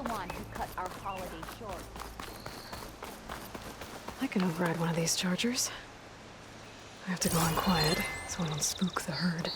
the one who cut our holiday short. I can override one of these chargers. I have to go on quiet, so I don't spook the herd.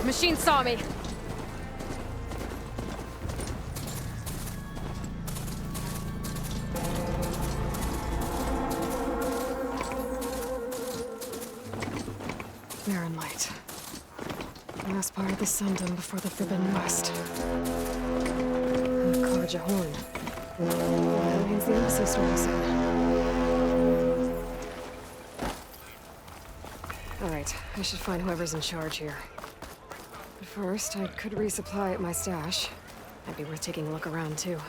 Machine saw me. Barren light. Last part of the Sundom before the Forbidden West. And the Carja horn. That means the embassy storm said. Alright, I should find whoever's in charge here. But first, I could resupply at my stash. Might be worth taking a look around, too.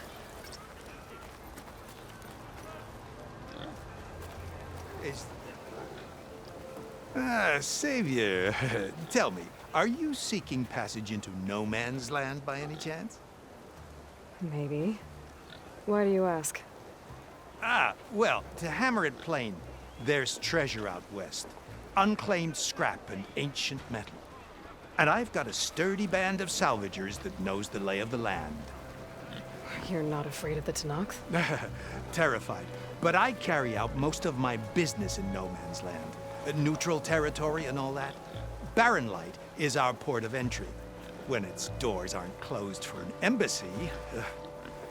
Savior, tell me, are you seeking passage into no man's land by any chance? Maybe. Why do you ask? Well, to hammer it plain, there's treasure out west. Unclaimed scrap and ancient metal. And I've got a sturdy band of salvagers that knows the lay of the land. You're not afraid of the Tenakth? Terrified. But I carry out most of my business in no man's land. Neutral territory and all that. Barren Light is our port of entry. When its doors aren't closed for an embassy.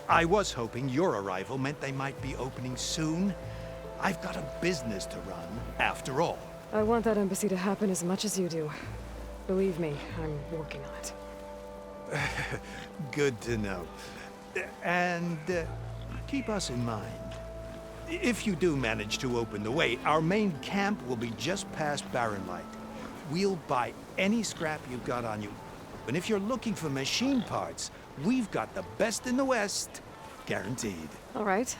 I was hoping your arrival meant they might be opening soon. I've got a business to run, after all. I want that embassy to happen as much as you do. Believe me, I'm working on it. Good to know. And keep us in mind. If you do manage to open the way, our main camp will be just past Barren Light. We'll buy any scrap you've got on you. And if you're looking for machine parts, we've got the best in the West. Guaranteed. All right.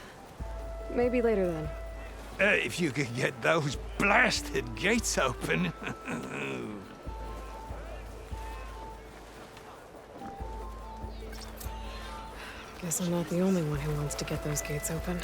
Maybe later then. If you could get those blasted gates open. Guess I'm not the only one who wants to get those gates open.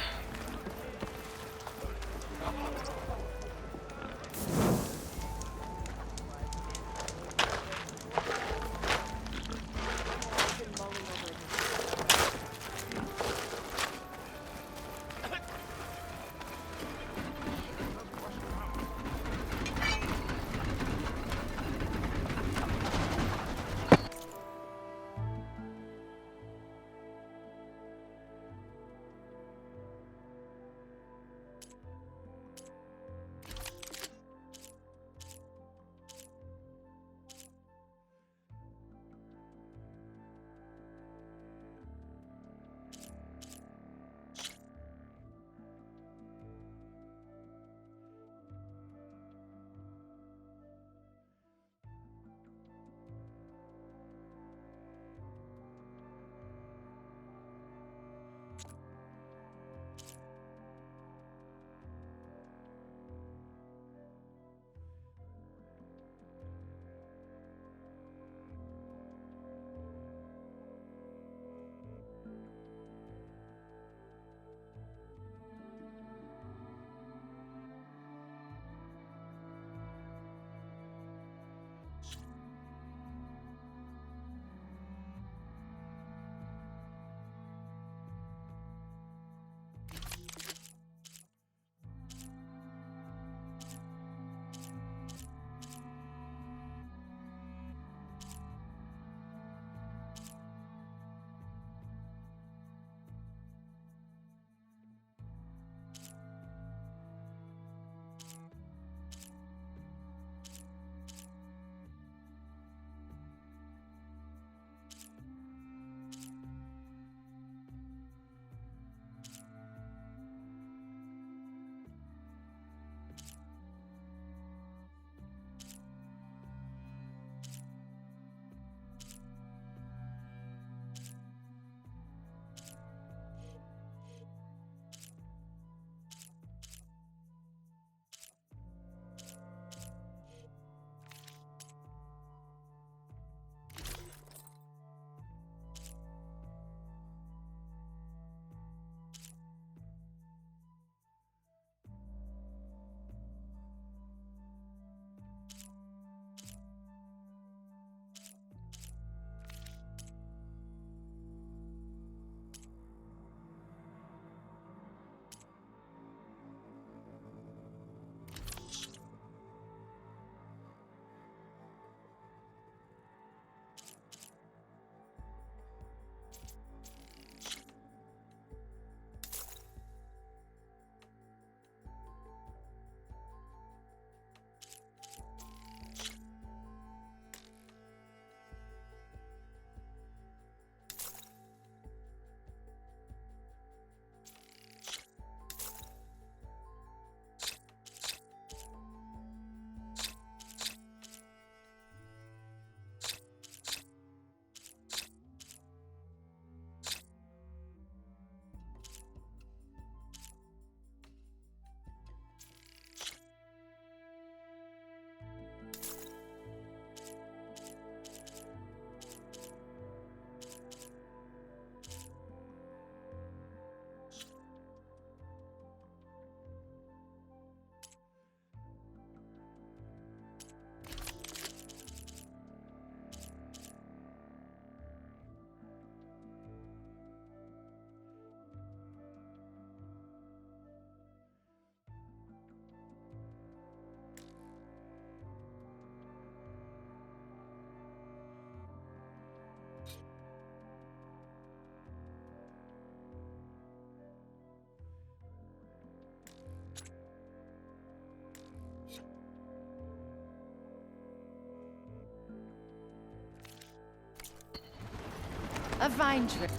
A vine trip.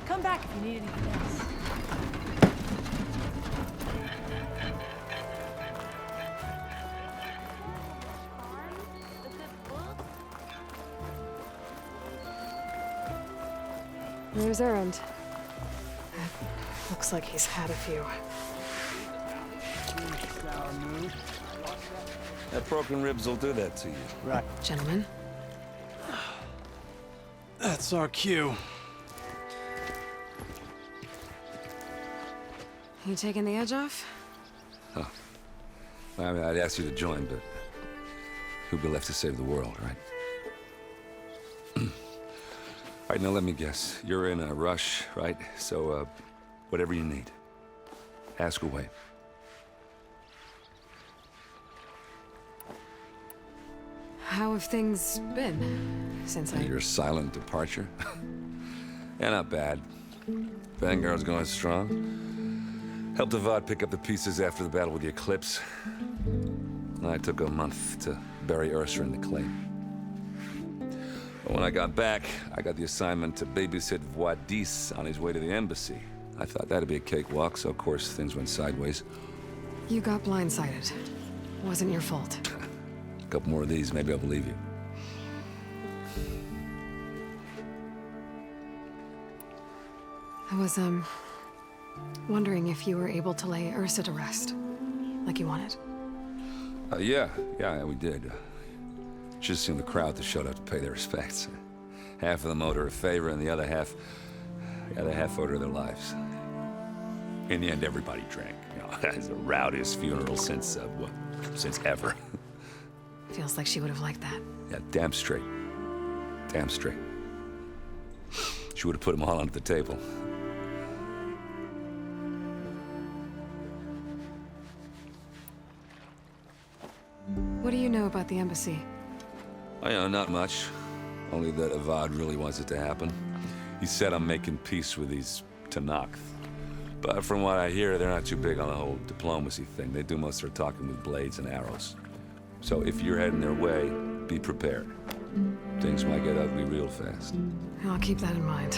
Come back if you need anything else. There's Erend. Looks like he's had a few. That broken ribs will do that to you. Right. Gentlemen, That's our cue. you taking the edge off? I mean, I'd ask you to join, but who'd be left to save the world, right? All right, now let me guess. You're in a rush, right? So, whatever you need, ask away. How have things been since Your silent departure? Yeah, not bad. Vanguard's going strong. Helped Avad pick up the pieces after the battle with the Eclipse. I took a month to bury Ursa in the clay. But when I got back, I got the assignment to babysit Wadis on his way to the embassy. I thought that'd be a cakewalk, so of course things went sideways. You got blindsided. Wasn't your fault. A couple more of these, maybe I'll believe you. I was, wondering if you were able to lay Ursa to rest, like you wanted. Yeah, we did. Just seen the crowd that showed up to pay their respects. Half of them owed her a favor, and the other half owed her their lives. In the end, everybody drank. You know, it's the rowdiest funeral since ever. Feels like she would have liked that. Yeah, damn straight. Damn straight. She would have put them all onto the table. What do you know about the embassy? I know, not much. Only that Avad really wants it to happen. He said I'm making peace with these Tenakth. But from what I hear, they're not too big on the whole diplomacy thing. They do most of their talking with blades and arrows. So if you're heading their way, be prepared. Things might get ugly real fast. I'll keep that in mind.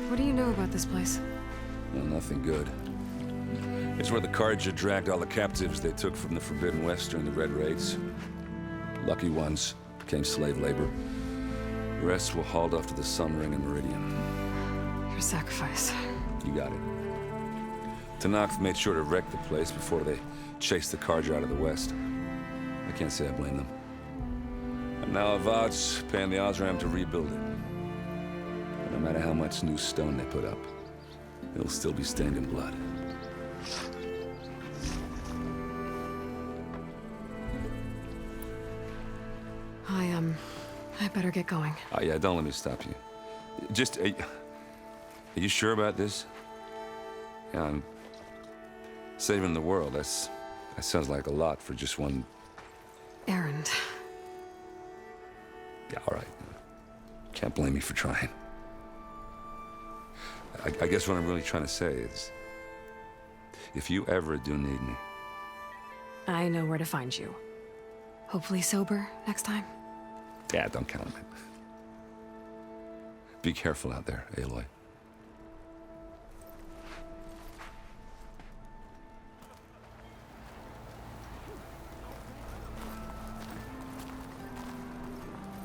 What do you know about this place? Well, nothing good. It's where the Carja dragged all the captives they took from the Forbidden West during the Red Raids. Lucky ones became slave labor. The rest were hauled off to the Sun Ring and Meridian. Your sacrifice. You got it. Tenakth made sure to wreck the place before they chased the Carja out of the West. I can't say I blame them. And now Avad's paying the Osram to rebuild it. And no matter how much new stone they put up, it'll still be stained in blood. I better get going. Oh, yeah, don't let me stop you. Just, are you sure about this? Yeah, I'm saving the world. That sounds like a lot for just one... Erend. Yeah, all right. Can't blame me for trying. I guess what I'm really trying to say is, if you ever do need me... I know where to find you. Hopefully sober next time. Yeah, don't count on it. Be careful out there, Aloy.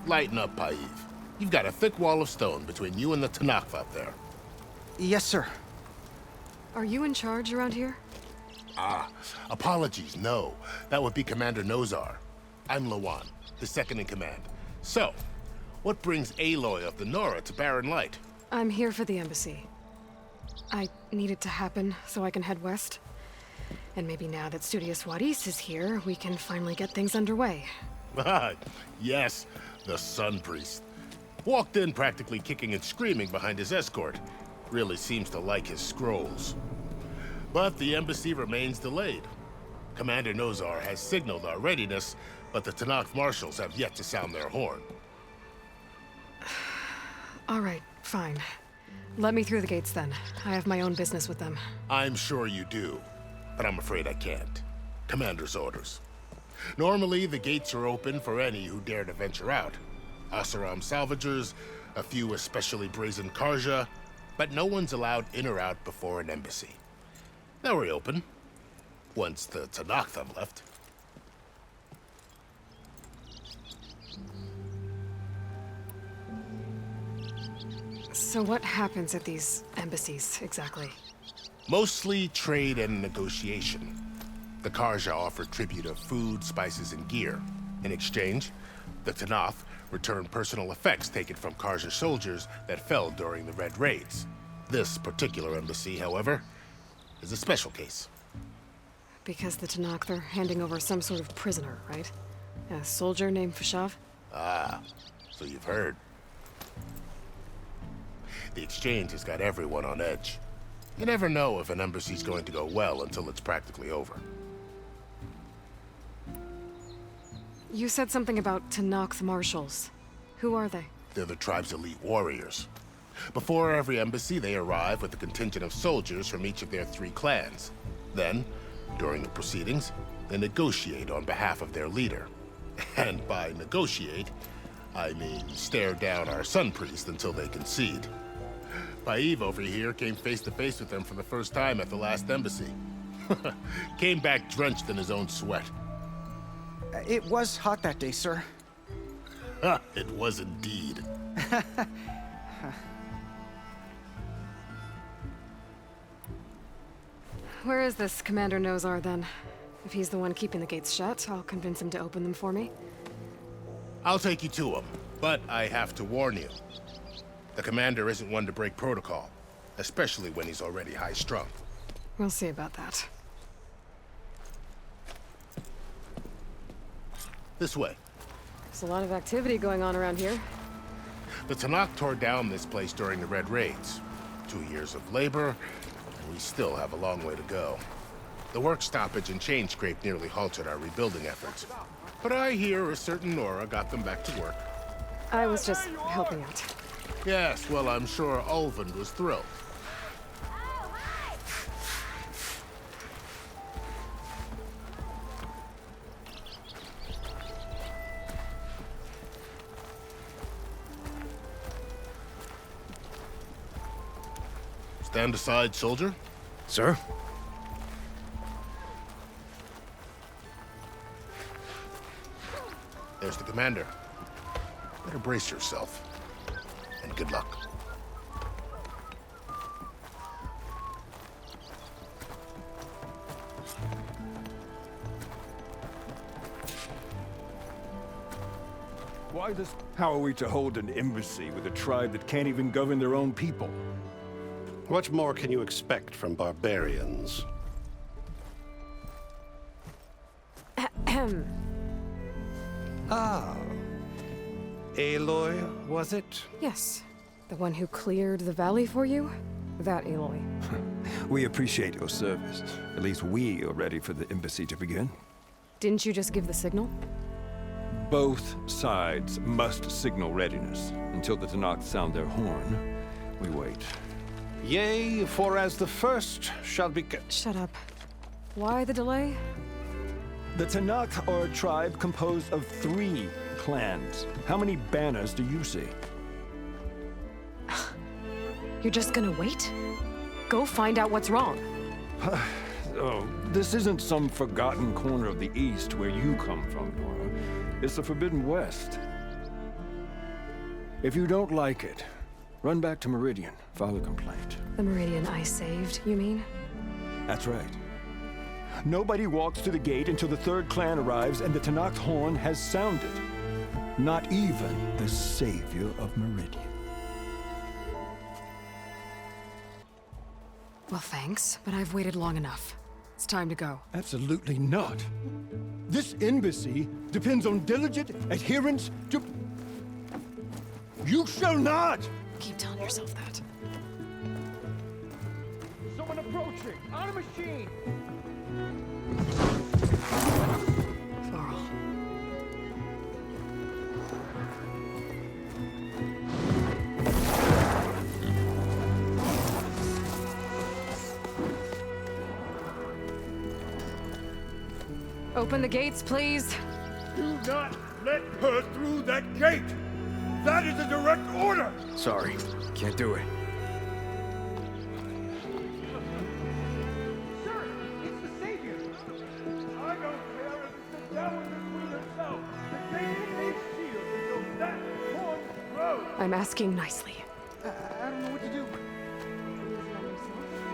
Lighten up, Paiv. You've got a thick wall of stone between you and the Tenakth up there. Yes, sir. Are you in charge around here? Apologies, no. That would be Commander Nozar. I'm Lawan, the second in command. So, what brings Aloy of the Nora to Barren Light? I'm here for the embassy. I need it to happen so I can head west. And maybe now that Studious Wadis is here, we can finally get things underway. Yes, The Sun Priest. Walked in practically kicking and screaming behind his escort. Really seems to like his scrolls. But the embassy remains delayed. Commander Nozar has signaled our readiness, but the Tenakth marshals have yet to sound their horn. All right, fine. Let me through the gates then. I have my own business with them. I'm sure you do, but I'm afraid I can't. Commander's orders. Normally, the gates are open for any who dare to venture out. Asaram salvagers, a few especially brazen Carja, but no one's allowed in or out before an embassy. They'll reopen, once the Tenakth have left. So what happens at these embassies, exactly? Mostly trade and negotiation. The Carja offer tribute of food, spices, and gear. In exchange, the Tenakth return personal effects taken from Carja soldiers that fell during the Red Raids. This particular embassy, however, is a special case. Because the Tenakth are handing over some sort of prisoner, right? A soldier named Fashav? Ah, so you've heard. The exchange has got everyone on edge. You never know if an embassy's going to go well until it's practically over. You said something about Tenakth marshals. Who are they? They're the tribe's elite warriors. Before every embassy, they arrive with a contingent of soldiers from each of their 3 clans. Then, during the proceedings, they negotiate on behalf of their leader. And by negotiate, I mean stare down our Sun Priest until they concede. Paiv over here came face to face with them for the first time at the last embassy. Came back drenched in his own sweat. It was hot that day, sir. It was indeed. Where is this Commander Nozar, then? If he's the one keeping the gates shut, I'll convince him to open them for me. I'll take you to him, but I have to warn you. The commander isn't one to break protocol, especially when he's already high-strung. We'll see about that. This way. There's a lot of activity going on around here. The Tenakth tore down this place during the Red Raids. 2 years of labor, and we still have a long way to go. The work stoppage and chain scrape nearly halted our rebuilding efforts. But I hear a certain Nora got them back to work. I was just helping out. Yes, well, I'm sure Ulvund was thrilled. Stand aside, soldier. Sir? There's the commander. Better brace yourself. And good luck. Why this? How are we to hold an embassy with a tribe that can't even govern their own people? What more can you expect from barbarians? Ah. Aloy, was it? Yes. The one who cleared the valley for you? That Aloy. We appreciate your service. At least we are ready for the embassy to begin. Didn't you just give the signal? Both sides must signal readiness. Until the Tenakth sound their horn, we wait. Yea, for as the first shall be... Shut up. Why the delay? The Tenakth are a tribe composed of 3 clans. How many banners do you see? You're just gonna wait? Go find out what's wrong. Oh, this isn't some forgotten corner of the East where you come from, Nora. It's the Forbidden West. If you don't like it, run back to Meridian, file a complaint. The Meridian I saved, you mean? That's right. Nobody walks to the gate until the 3rd clan arrives and the Tenakth horn has sounded. Not even the savior of Meridian. Well, thanks, but I've waited long enough. It's time to go. Absolutely not. This embassy depends on diligent adherence to... You shall not! Keep telling yourself that. Someone approaching! On a machine! Varl. Open the gates, please. Do not let her through that gate! That is a direct order! Sorry, can't do it. Sir, it's the Savior! I don't care if it's the devil and the queen herself. The gate is a shield until that horn grows! I'm asking nicely. I don't know what to do.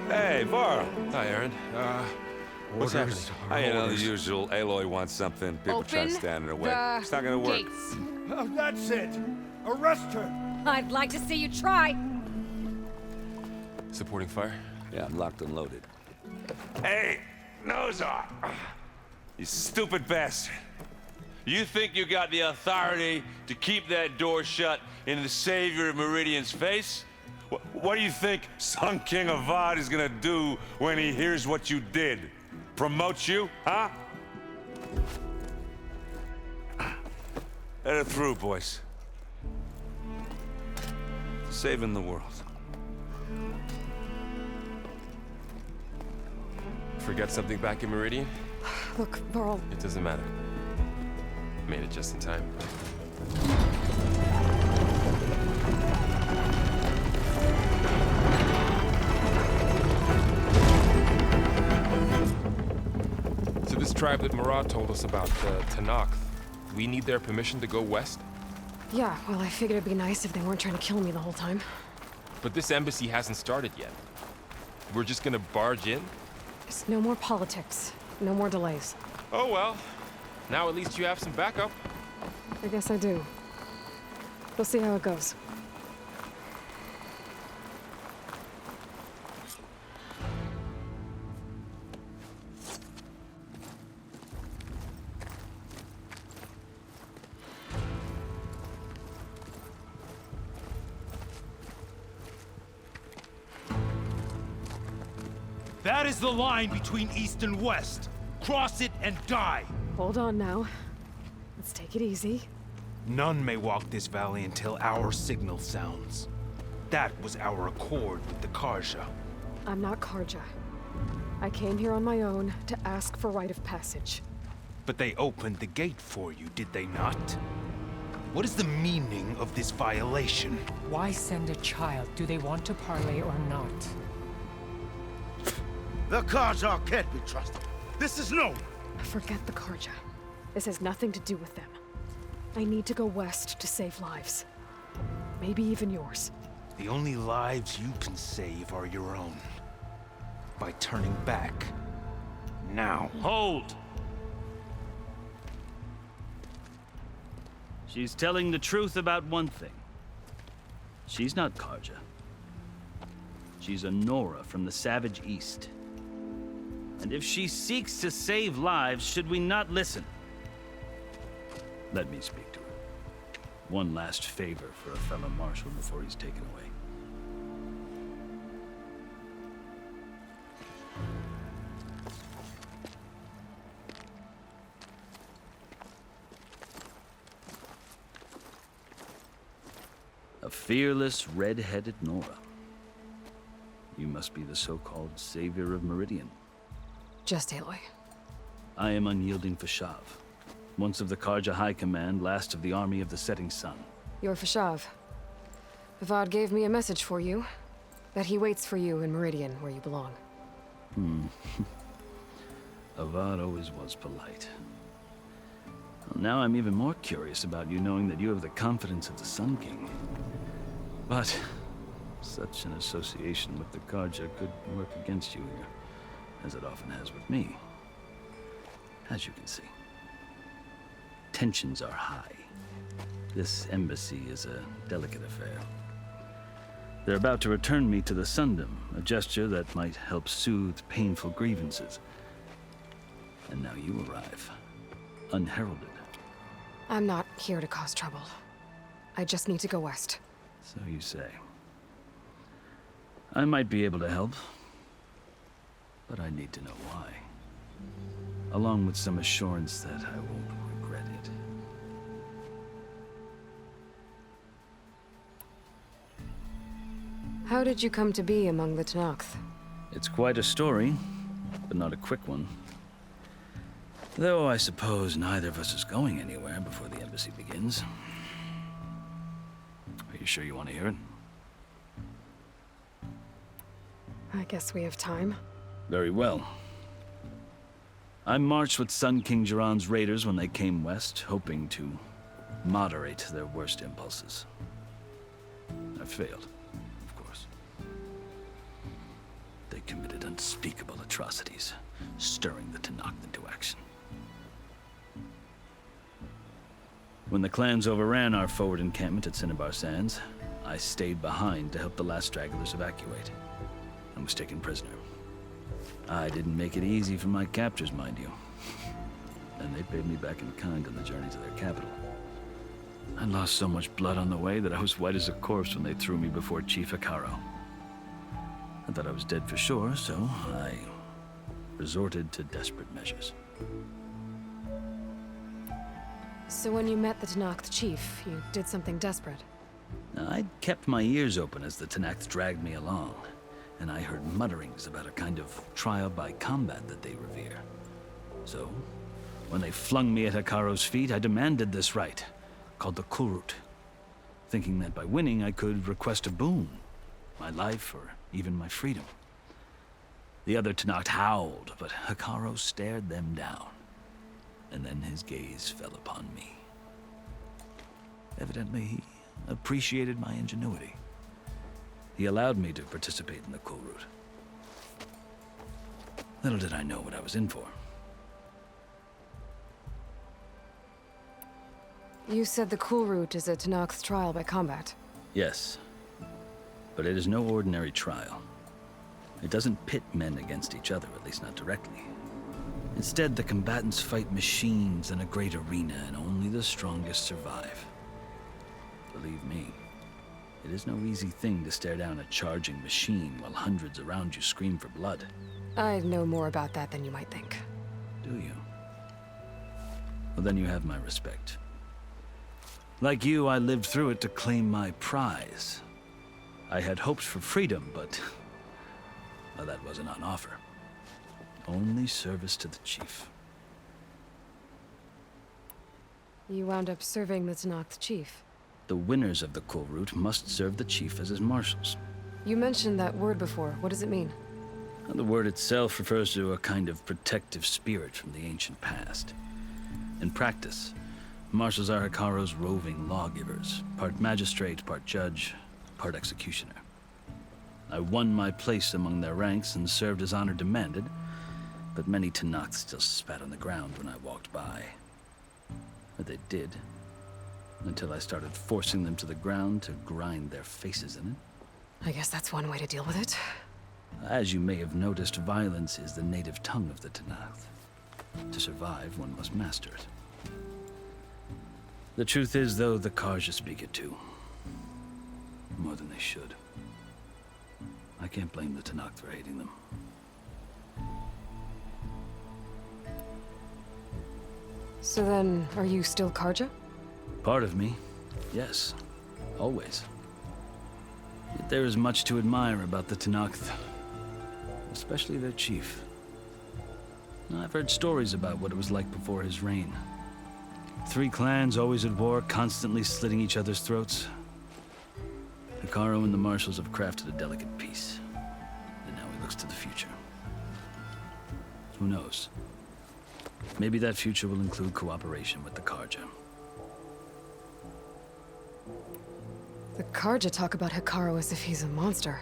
Hey, Varl. Hi, Aaron. What's happening? You know, the usual. Aloy wants something. People try to Open stand in her way. the It's not gonna work. gates. That's it! Arrest her! I'd like to see you try. Supporting fire? Yeah, I'm locked and loaded. Hey, Nozar! You stupid bastard. You think you got the authority to keep that door shut in the Savior of Meridian's face? What do you think Sun King Avad is gonna do when he hears what you did? Promote you, huh? Let it through, boys. Saving the world. Forget something back in Meridian? Look, Varl, It doesn't matter. Made it just in time. So this tribe that Murad told us about, the Tenakth, we need their permission to go west? yeah, well, I figured it'd be nice if they weren't trying to kill me the whole time. But this embassy hasn't started yet. We're just gonna barge in? Just no more politics. No more delays. Oh well. Now at least you have some backup. I guess I do. We'll see how it goes. That is the line between East and West. Cross it and die. Hold on now. Let's take it easy. None may walk this valley until our signal sounds. That was our accord with the Carja. I'm not Carja. I came here on my own to ask for rite of passage. But they opened the gate for you, did they not? What is the meaning of this violation? Why send a child? Do they want to parley or not? The Carja can't be trusted. This is known. Forget the Carja. This has nothing to do with them. I need to go west to save lives. Maybe even yours. The only lives you can save are your own. By turning back. Now. Hold! She's telling the truth about one thing. She's not Carja. She's a Nora from the Savage East. And if she seeks to save lives, should we not listen? Let me speak to her. One last favor for a fellow marshal before he's taken away. A fearless, red-headed Nora. You must be the so-called Savior of Meridian. Just Aloy. I am Unyielding Fashav, once of the Carja High Command, last of the Army of the Setting Sun. You're Fashav. Avad gave me a message for you. That he waits for you in Meridian, where you belong. Avad always was polite. Well, now I'm even more curious about you knowing that you have the confidence of the Sun King. But such an association with the Carja could work against you here, as it often has with me. As you can see, tensions are high. This embassy is a delicate affair. They're about to return me to the Sundom, a gesture that might help soothe painful grievances. And now you arrive, unheralded. I'm not here to cause trouble. I just need to go west. So you say. I might be able to help, but I need to know why. Along with some assurance that I won't regret it. How did you come to be among the Tenakth? It's quite a story, but not a quick one. Though I suppose neither of us is going anywhere before the embassy begins. Are you sure you want to hear it? I guess we have time. Very well. I marched with Sun King Jiran's raiders when they came west, hoping to moderate their worst impulses. I failed, of course. They committed unspeakable atrocities, stirring the Tenakth into action. When the clans overran our forward encampment at Cinnabar Sands, I stayed behind to help the last stragglers evacuate, and was taken prisoner. I didn't make it easy for my captors, mind you. And they paid me back in kind on the journey to their capital. I lost so much blood on the way that I was white as a corpse when they threw me before Chief Hekaro. I thought I was dead for sure, so I resorted to desperate measures. So when you met the Tenakth chief, you did something desperate? I'd kept my ears open as the Tenakth dragged me along, and I heard mutterings about a kind of trial by combat that they revere. So, when they flung me at Hekaro's feet, I demanded this right, called the Kulrut, thinking that by winning I could request a boon, my life or even my freedom. The other Tenakth howled, but Hekaro stared them down, and then his gaze fell upon me. Evidently, he appreciated my ingenuity. He allowed me to participate in the Kulrut. Little did I know what I was in for. You said the Kulrut is a Tenakth trial by combat. Yes, but it is no ordinary trial. It doesn't pit men against each other, at least not directly. Instead, the combatants fight machines in a great arena, and only the strongest survive. Believe me, it is no easy thing to stare down a charging machine while hundreds around you scream for blood. I know more about that than you might think. Do you? Well, then you have my respect. Like you, I lived through it to claim my prize. I had hopes for freedom, but well, that wasn't on offer. Only service to the chief. You wound up serving the Tenakth chief. The winners of the Kulrut must serve the chief as his marshals. You mentioned that word before. What does it mean? The word itself refers to a kind of protective spirit from the ancient past. In practice, marshals are Hekaro's roving lawgivers, part magistrate, part judge, part executioner. I won my place among their ranks and served as honor demanded, but many Tenakth still spat on the ground when I walked by. But they did, until I started forcing them to the ground to grind their faces in it. I guess that's one way to deal with it. As you may have noticed, violence is the native tongue of the Tenakth. To survive, one must master it. The truth is, though, the Carja speak it too. More than they should. I can't blame the Tenakth for hating them. So then, are you still Carja? Part of me, yes. Always. Yet there is much to admire about the Tenakth. Especially their chief. I've heard stories about what it was like before his reign. 3 clans always at war, constantly slitting each other's throats. Hekaro and the marshals have crafted a delicate peace. And now he looks to the future. Who knows? Maybe that future will include cooperation with the Carja. The Carja talk about Hekaro as if he's a monster.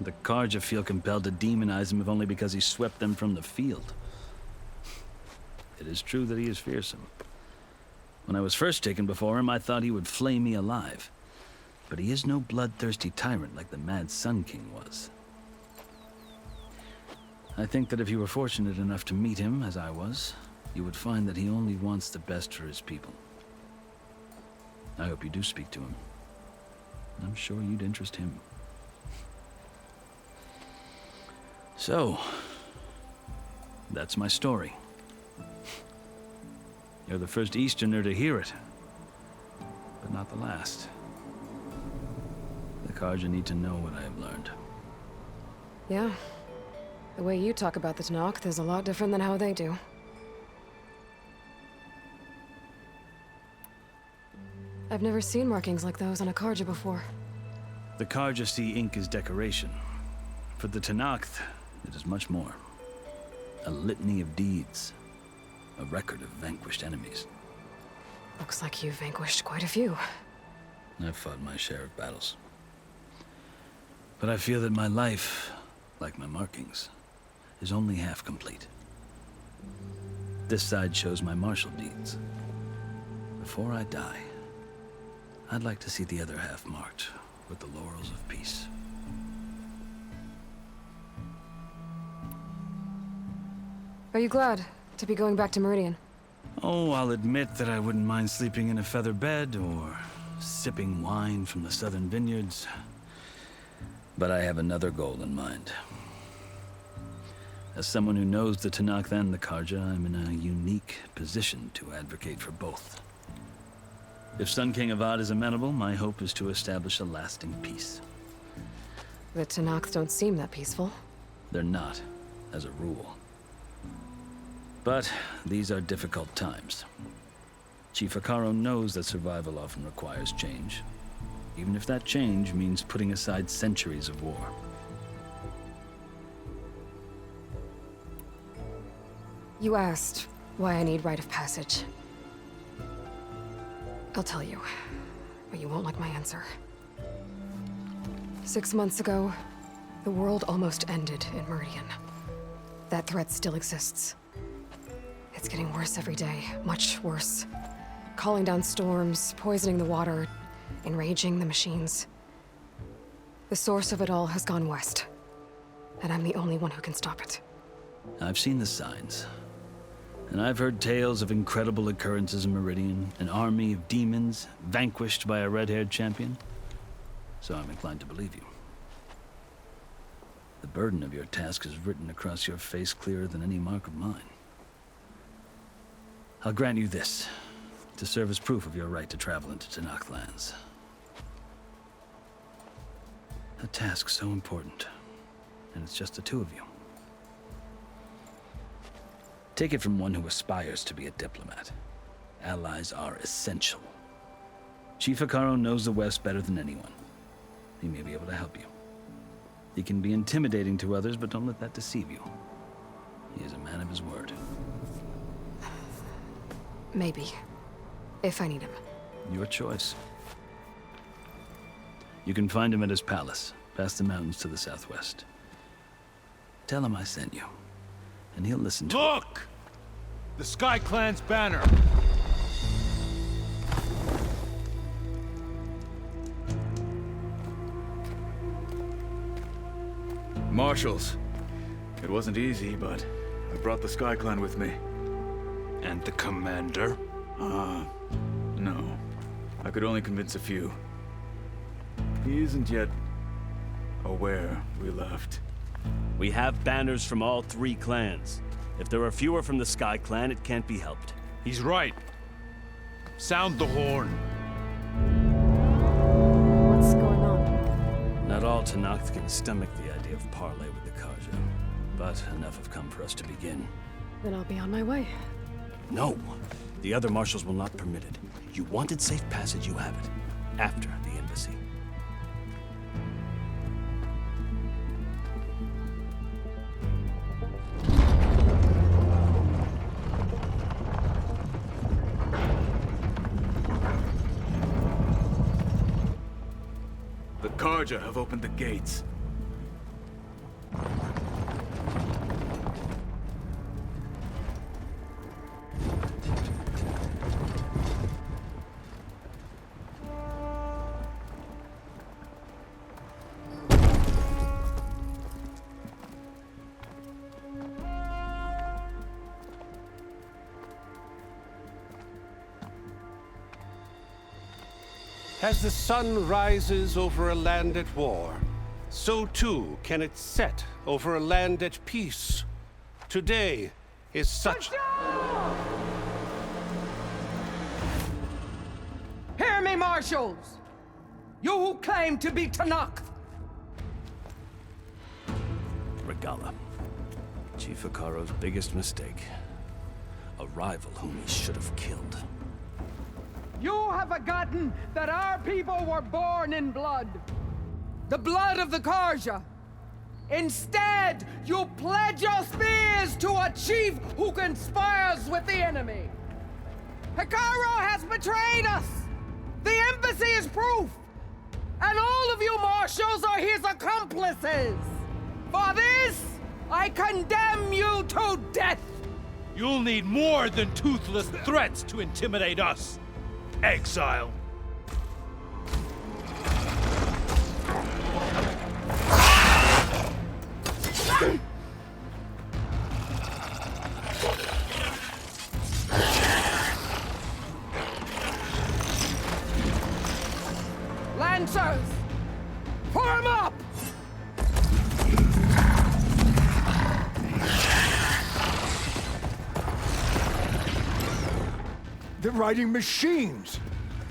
The Carja feel compelled to demonize him if only because he swept them from the field. It is true that he is fearsome. When I was first taken before him, I thought he would flay me alive. But he is no bloodthirsty tyrant like the Mad Sun King was. I think that if you were fortunate enough to meet him, as I was, you would find that he only wants the best for his people. I hope you do speak to him. I'm sure you'd interest him. So, that's my story. You're the first Easterner to hear it, but not the last. The Carja need to know what I have learned. Yeah. The way you talk about the Tenakth is a lot different than how they do. I've never seen markings like those on a Carja before. The Carja see ink as decoration. For the Tenakth, it is much more. A litany of deeds. A record of vanquished enemies. Looks like you've vanquished quite a few. I've fought my share of battles. But I feel that my life, like my markings, is only half complete. This side shows my martial deeds. Before I die, I'd like to see the other half marked with the laurels of peace. Are you glad to be going back to Meridian? Oh, I'll admit that I wouldn't mind sleeping in a feather bed or sipping wine from the southern vineyards. But I have another goal in mind. As someone who knows the Tenakth and the Carja, I'm in a unique position to advocate for both. If Sun King Avad is amenable, my hope is to establish a lasting peace. The Tenakth don't seem that peaceful. They're not, as a rule. But these are difficult times. Chief Akaro knows that survival often requires change, even if that change means putting aside centuries of war. You asked why I need rite of passage. I'll tell you, but you won't like my answer. 6 months ago, the world almost ended in Meridian. That threat still exists. It's getting worse every day, much worse. Calling down storms, poisoning the water, enraging the machines. The source of it all has gone west, and I'm the only one who can stop it. I've seen the signs. And I've heard tales of incredible occurrences in Meridian, an army of demons vanquished by a red-haired champion. So I'm inclined to believe you. The burden of your task is written across your face clearer than any mark of mine. I'll grant you this, to serve as proof of your right to travel into Tenakth lands. A task so important, and it's just the two of you. Take it from one who aspires to be a diplomat. Allies are essential. Chief Akaro knows the West better than anyone. He may be able to help you. He can be intimidating to others, but don't let that deceive you. He is a man of his word. Maybe. If I need him. Your choice. You can find him at his palace, past the mountains to the southwest. Tell him I sent you, and he'll listen to Look! The Sky Clan's banner! Marshals. It wasn't easy, but I brought the Sky Clan with me. And the commander? No. I could only convince a few. He isn't yet aware we left. We have banners from all 3 clans. If there are fewer from the Sky Clan, it can't be helped. He's right. Sound the horn. What's going on? Not all Tenakth can stomach the idea of parley with the Carja, but enough have come for us to begin. Then I'll be on my way. No. The other marshals will not permit it. You wanted safe passage, you have it. After the embassy. The Carja have opened the gates. As the sun rises over a land at war, so too can it set over a land at peace. Today is such... Hear me, marshals! You who claim to be Tenakth! Regala. Chief Hikaro's biggest mistake. A rival whom he should have killed. You have forgotten that our people were born in blood. The blood of the Carja. Instead, you pledge your spears to a chief who conspires with the enemy. Hikaro has betrayed us! The embassy is proof! And all of you marshals are his accomplices! For this, I condemn you to death! You'll need more than toothless threats to intimidate us. Exile. Lancers! Form up! They're riding machines!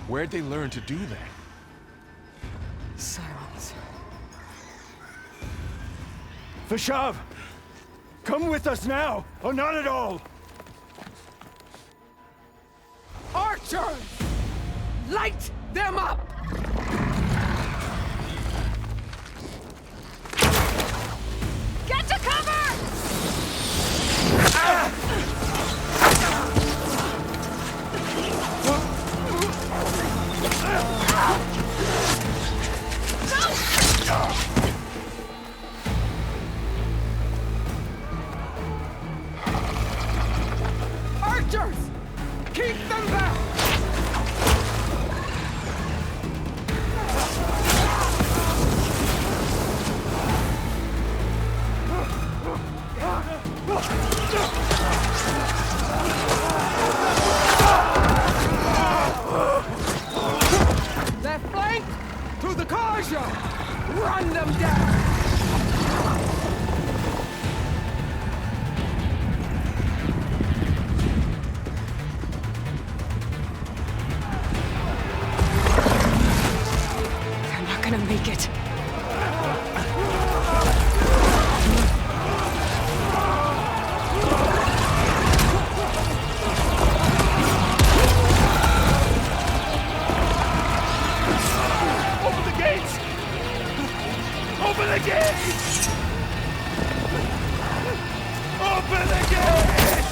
Where'd they learn to do that? Silence. Vashav! Come with us now, or not at all! Archers! Light them up! Get to cover! Archers! Keep them back! Left flank! To the Carja! Run them down! They're not gonna make it. Open the gates! Open the gates! Open the gates!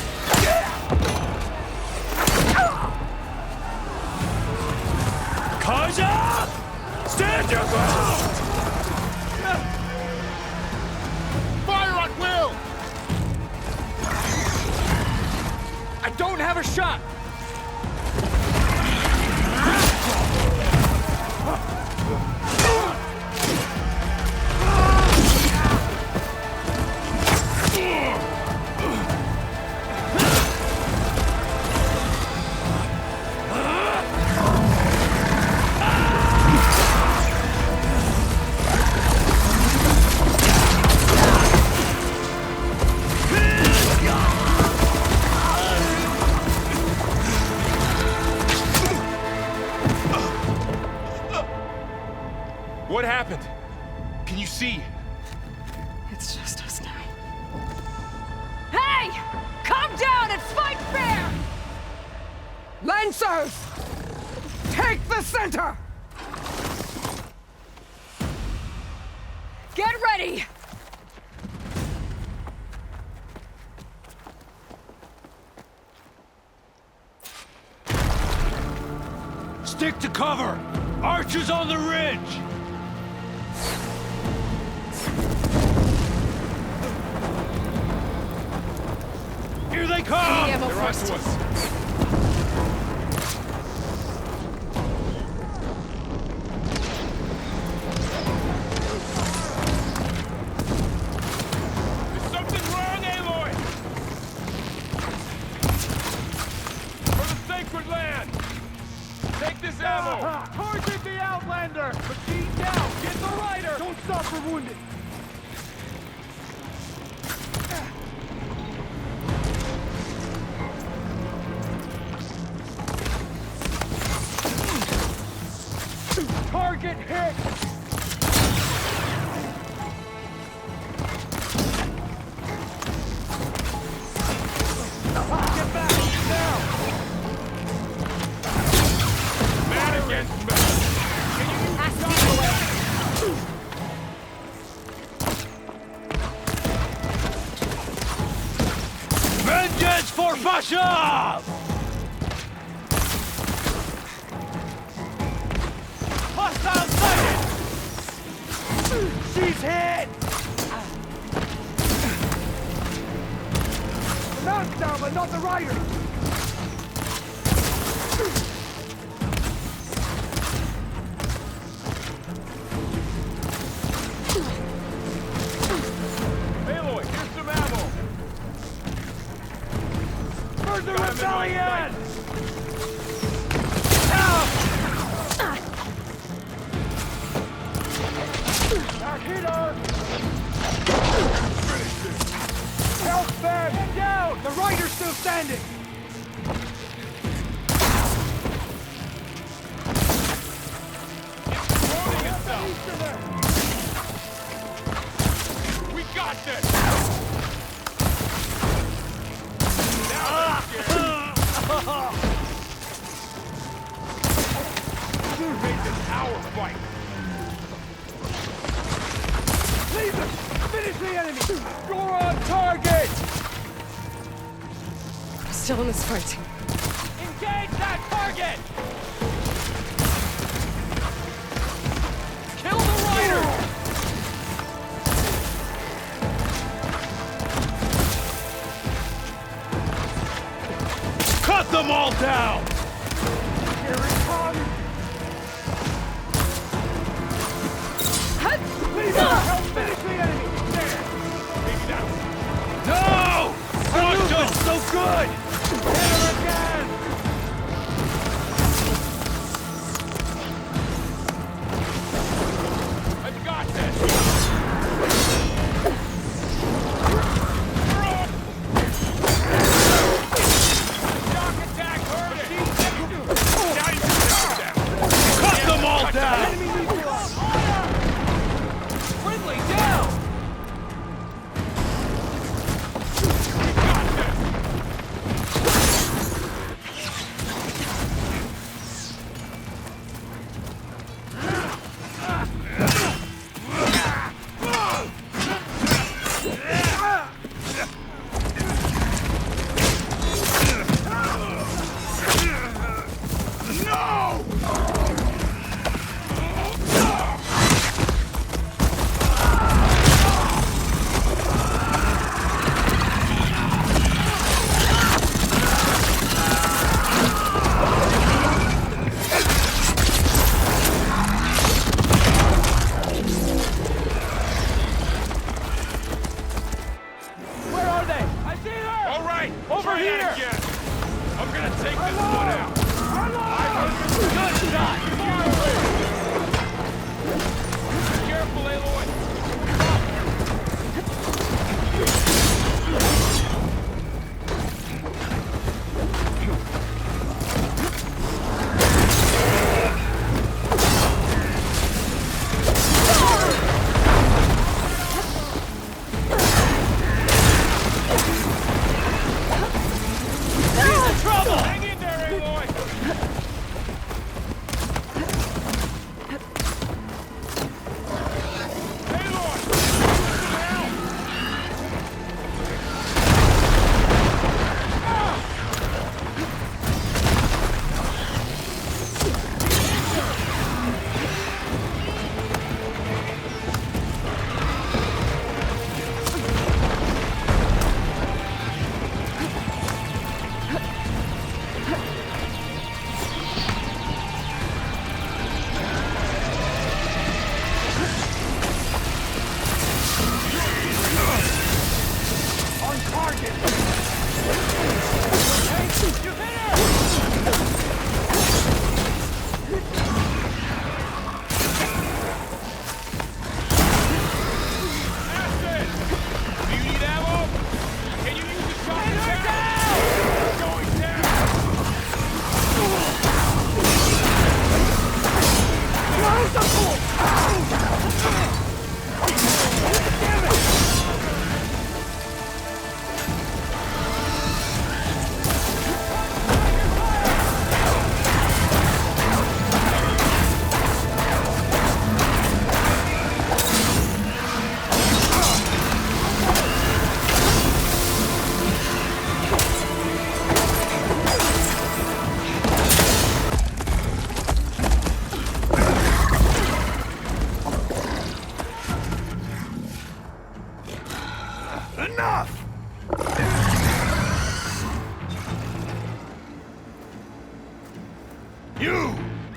Carja! Stand your ground! Fire at will! I don't have a shot! What happened? Can you see? It's just us now. Hey! Come down and fight fair! Lancers! Take the center! Get ready! Stick to cover! Archers on the ridge! Here they come! Ammo They're on first. to us. There's something wrong, Aloy! For the sacred land! Take this ammo! Target the Outlander! Machine down! Get the rider! Don't stop for wounded! Target hit! Get back! Now! Man against man! Vengeance for Bashar! Hostile sighted! She's hit! The mount's down, but not the rider! Aloy, here's some ammo! For the rebellion! Hit her! Help them! Get down! The rider's still standing! It's promoting itself! We got this! You made this our fight! Leave them! Finish the enemy! You're on target! I'm still in this fight. Engage that target! Kill the rider! Cut them all down! Here it comes! Please help finish the enemy! There! Maybe that's... No! It's so good! Hit her again! I've got this! Shock attack hurting! Now you can cut them all down! Enemy neutralized! Friendly down! Over here! Again. I'm gonna take this one out. Good shot! Careful, Aloy! Trouble! Hang in there, Aloy! Aloy!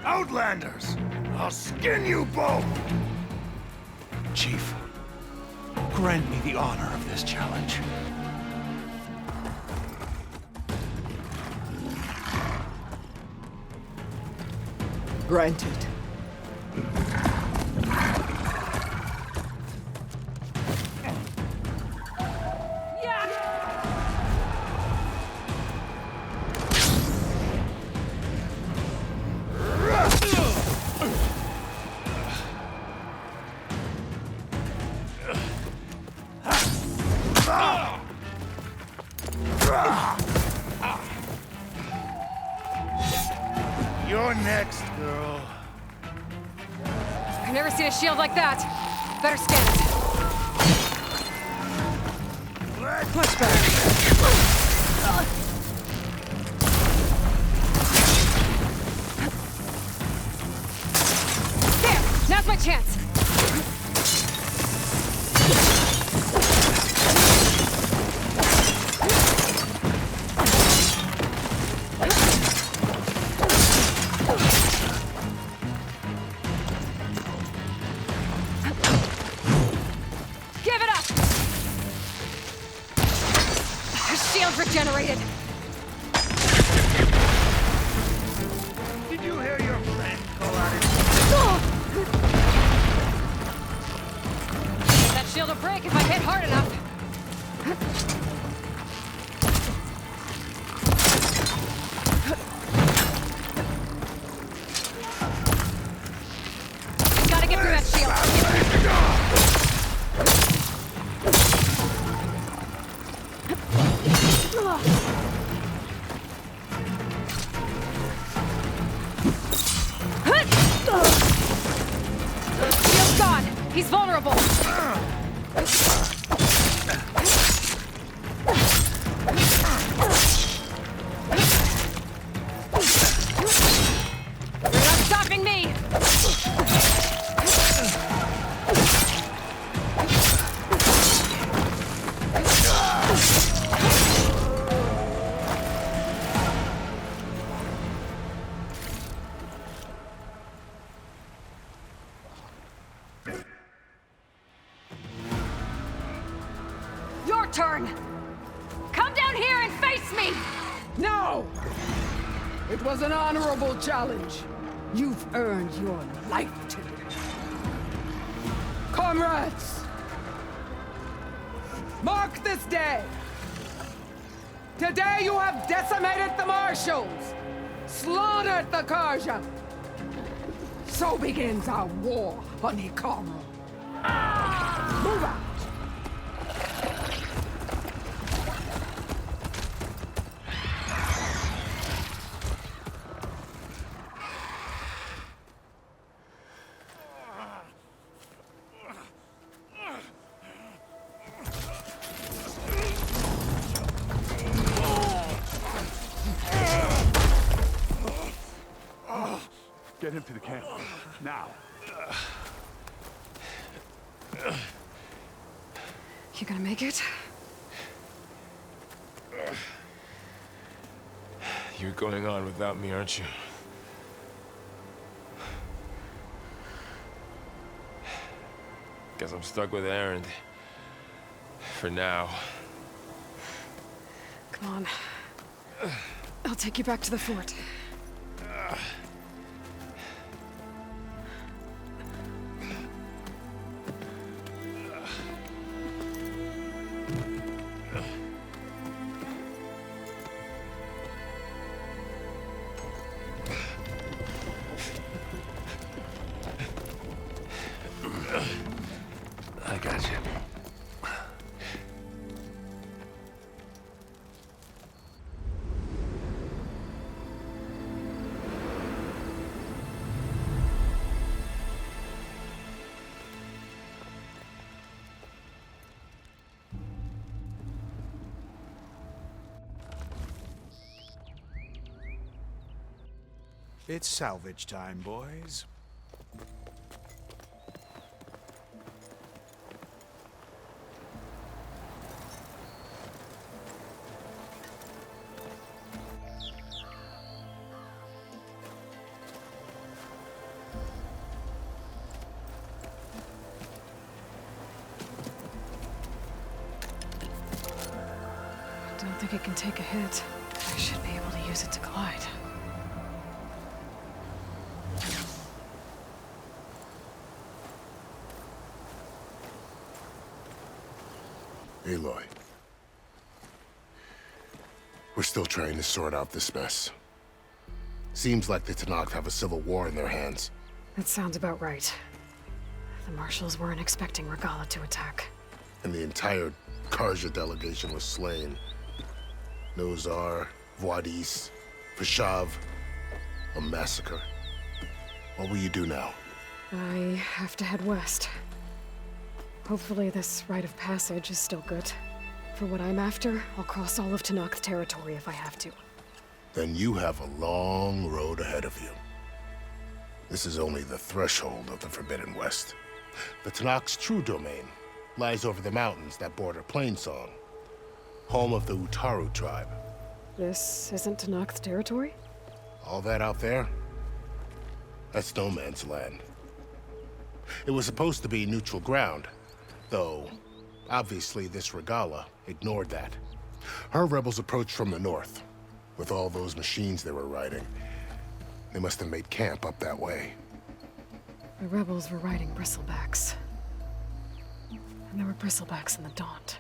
Outlanders! I'll skin you both! Chief, grant me the honor of this challenge. Granted. You're next, girl. I've never seen a shield like that. Better scan it. Much better. There! Now's my chance! Give it up! Shield regenerated! Did you hear your friend call out That shield will break if I hit hard enough. Gotta get through that shield. Shield's gone. He's vulnerable. You're not stopping me. Your turn! Come down here and face me! No! It was an honorable challenge. You've earned your life today. Comrades! Mark this day! Today you have decimated the Marshals! Slaughtered the Carja! So begins our war on Hikaru. Move out! Get him to the camp. Now. You gonna make it? You're going on without me, aren't you? Guess I'm stuck with Aaron. For now. Come on. I'll take you back to the fort. I got you. It's salvage time, boys. It can take a hit. I should be able to use it to glide. Aloy. We're still trying to sort out this mess. Seems like the Tenakth have a civil war in their hands. That sounds about right. The marshals weren't expecting Regalla to attack. And the entire Carja delegation was slain. Nozar, Voidis, Vashav. A massacre. What will you do now? I have to head west. Hopefully this rite of passage is still good. For what I'm after, I'll cross all of Tenakth territory if I have to. Then you have a long road ahead of you. This is only the threshold of the Forbidden West. The Tenakth's true domain lies over the mountains that border Plainsong, home of the Utaru tribe. This isn't Tenakth territory? All that out there? That's no man's land. It was supposed to be neutral ground, though obviously this Regalla ignored that. Her rebels approached from the north. With all those machines they were riding, they must have made camp up that way. The rebels were riding bristlebacks. And there were bristlebacks in the Daunt.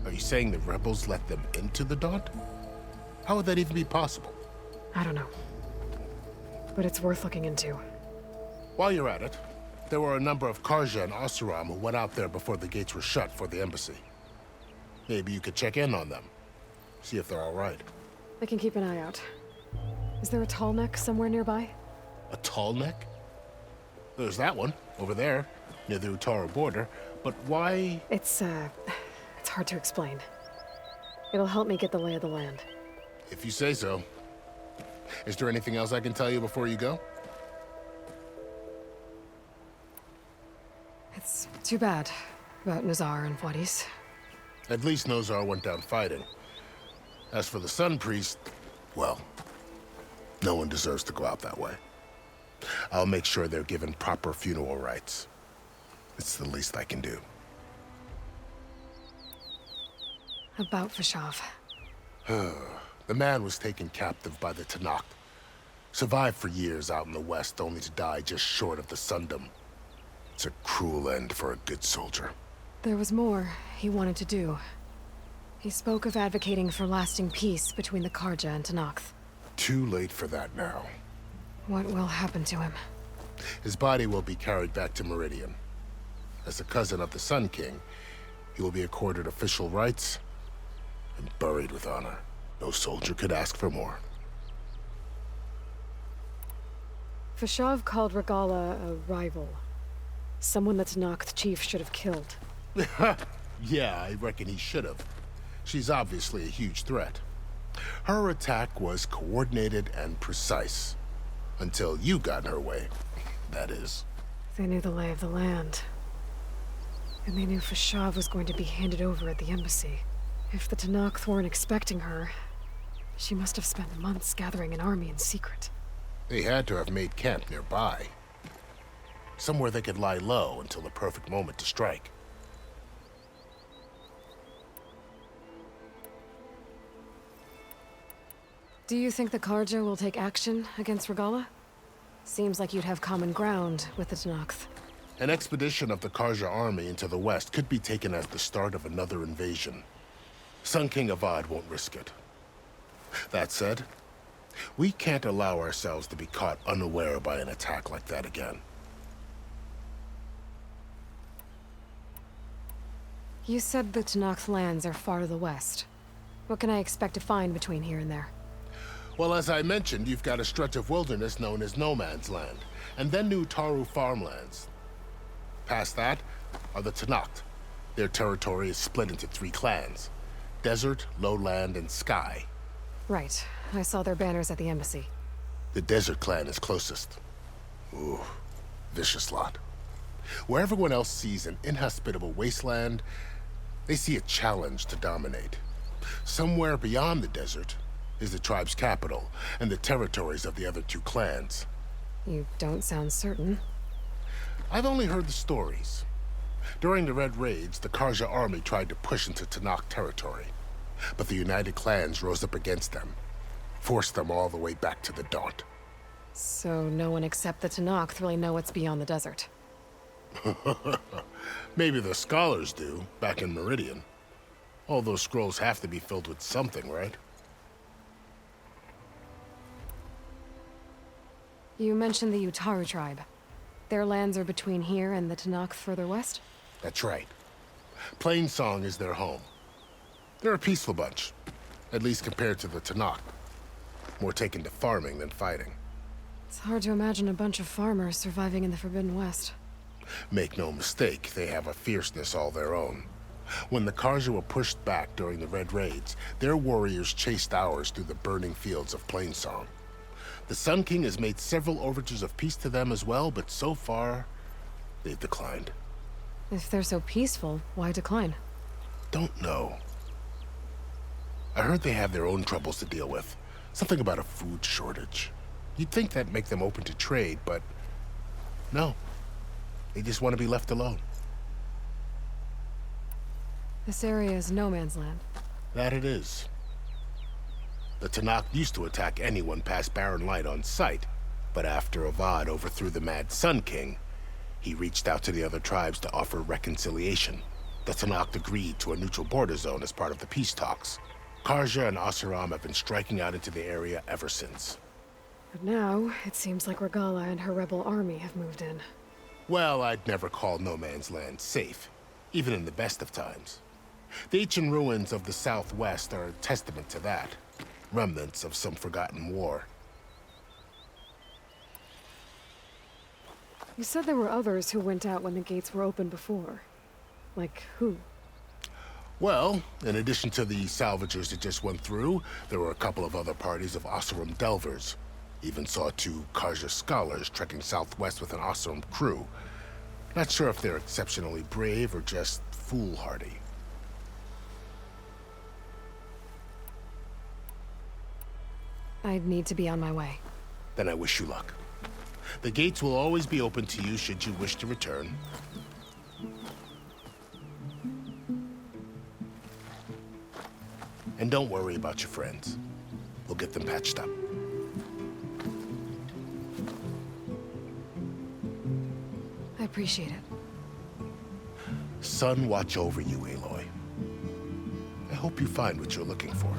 Are you saying the rebels let them into the Daunt? How would that even be possible? I don't know. But it's worth looking into. While you're at it, there were a number of Carja and Oseram who went out there before the gates were shut for the embassy. Maybe you could check in on them. See if they're all right. I can keep an eye out. Is there a tall neck somewhere nearby? A tall neck? There's that one, over there, near the Utaru border. But why? It's hard to explain. It'll help me get the lay of the land. If you say so. Is there anything else I can tell you before you go? It's too bad about Nozar and Voidis. At least Nozar went down fighting. As for the Sun Priest, well, no one deserves to go out that way. I'll make sure they're given proper funeral rites. It's the least I can do. About Vashav. The man was taken captive by the Tenakth. Survived for years out in the west, only to die just short of the Sundom. It's a cruel end for a good soldier. There was more he wanted to do. He spoke of advocating for lasting peace between the Carja and Tenakth. Too late for that now. What will happen to him? His body will be carried back to Meridian. As a cousin of the Sun King, he will be accorded official rights and buried with honor. No soldier could ask for more. Vashav called Regalla a rival. Someone the Tenakth chief should have killed. Yeah, I reckon he should have. She's obviously a huge threat. Her attack was coordinated and precise. Until you got in her way, that is. They knew the lay of the land. And they knew Vashav was going to be handed over at the embassy. If the Tenakth weren't expecting her, she must have spent months gathering an army in secret. They had to have made camp nearby. Somewhere they could lie low until the perfect moment to strike. Do you think the Carja will take action against Regalla? Seems like you'd have common ground with the Tenakth. An expedition of the Carja army into the west could be taken as the start of another invasion. Sun King Avad won't risk it. That said, we can't allow ourselves to be caught unaware by an attack like that again. You said the Tenakth lands are far to the west. What can I expect to find between here and there? Well, as I mentioned, you've got a stretch of wilderness known as No Man's Land, and then New Utaru farmlands. Past that are the Tenakth. Their territory is split into 3 clans: Desert, Lowland, and Sky. Right. I saw their banners at the embassy. The Desert clan is closest. Ooh, vicious lot. Where everyone else sees an inhospitable wasteland, they see a challenge to dominate. Somewhere beyond the desert is the tribe's capital and the territories of the other 2 clans. You don't sound certain. I've only heard the stories. During the Red Raids, the Carja army tried to push into Tenakth territory. But the united clans rose up against them, forced them all the way back to the Daunt. So no one except the Tenakth really know what's beyond the desert. Maybe the scholars do, back in Meridian. All those scrolls have to be filled with something, right? You mentioned the Utaru tribe. Their lands are between here and the Tenakth further west? That's right. Plainsong is their home. They're a peaceful bunch, at least compared to the Tenakth. More taken to farming than fighting. It's hard to imagine a bunch of farmers surviving in the Forbidden West. Make no mistake, they have a fierceness all their own. When the Carja were pushed back during the Red Raids, their warriors chased ours through the burning fields of Plainsong. The Sun King has made several overtures of peace to them as well, but so far, they've declined. If they're so peaceful, why decline? Don't know. I heard they have their own troubles to deal with. Something about a food shortage. You'd think that'd make them open to trade, but no. They just want to be left alone. This area is no man's land. That it is. The Tenakth used to attack anyone past Barren Light on sight, but after Avad overthrew the Mad Sun King, he reached out to the other tribes to offer reconciliation. The Tenakth agreed to a neutral border zone as part of the peace talks. Carja and Oseram have been striking out into the area ever since. But now, it seems like Regala and her rebel army have moved in. Well, I'd never call no man's land safe, even in the best of times. The ancient ruins of the Southwest are a testament to that. Remnants of some forgotten war. You said there were others who went out when the gates were open before. Like who? Well, in addition to the salvagers that just went through, there were a couple of other parties of Oseram delvers. Even saw 2 Carja scholars trekking southwest with an Oseram crew. Not sure if they're exceptionally brave or just foolhardy. I'd need to be on my way. Then I wish you luck. The gates will always be open to you should you wish to return. And don't worry about your friends. We'll get them patched up. I appreciate it. Sun watch over you, Aloy. I hope you find what you're looking for.